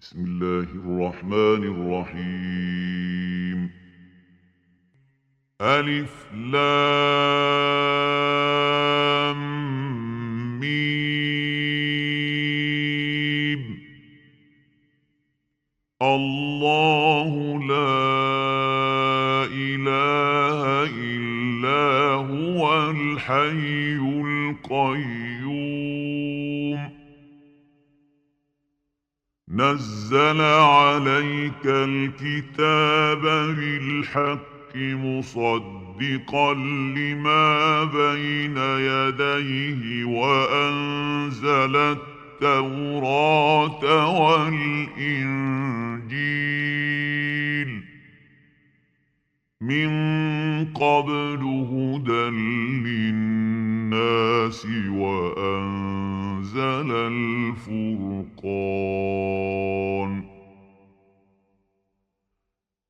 بسم الله الرحمن الرحيم. ألف لام ميم. الله لا إله إلا هو الحي القيوم. نزل عليك الكتاب بالحق مصدقا لما بين يديه وأنزل التوراة والإنجيل من قبل هدى للناس وأنزل الفرقان.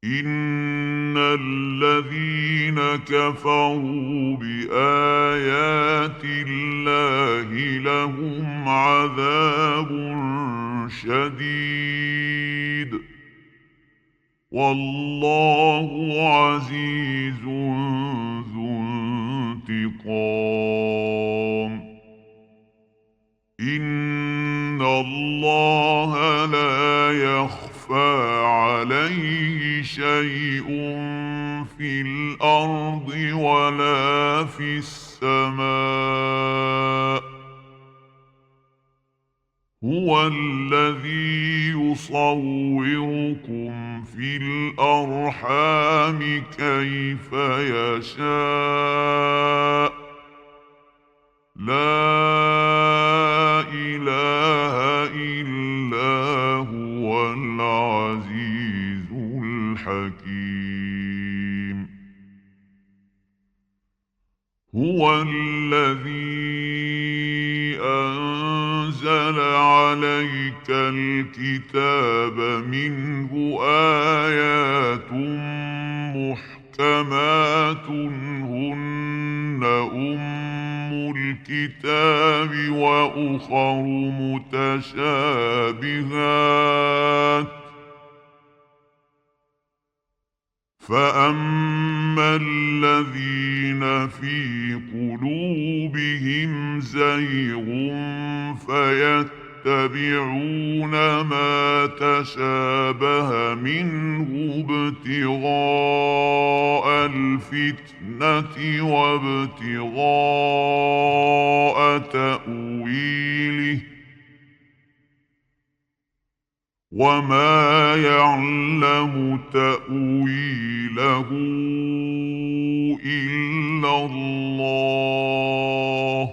إن الذين كفروا بآيات الله لهم عذاب شديد والله عزيز ذو انتقام. إن الله لا يخفى عليه شيء في الأرض ولا في السماء. هو الذي يصوركم في الأرحام كيف يشاء. لا إله إلا هو العزيز الحكيم. هو الذي أنزل عليك الكتاب منه آيات محكمات هن أم الكتاب وأخر متشابهات. فأما الذين في قلوبهم زيغ فيتبعون ما تشابه منه ابتغاء الفتنة وابتغاء تأويله وما يعلم تأويله إلا الله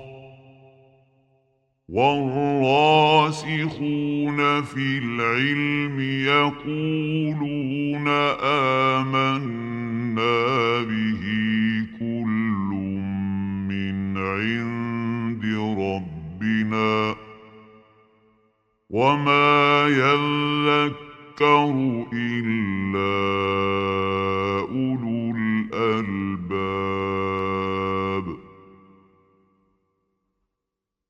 والراسخون في العلم يقولون آمنا به كل من عند ربنا وما يذكر إلا أولو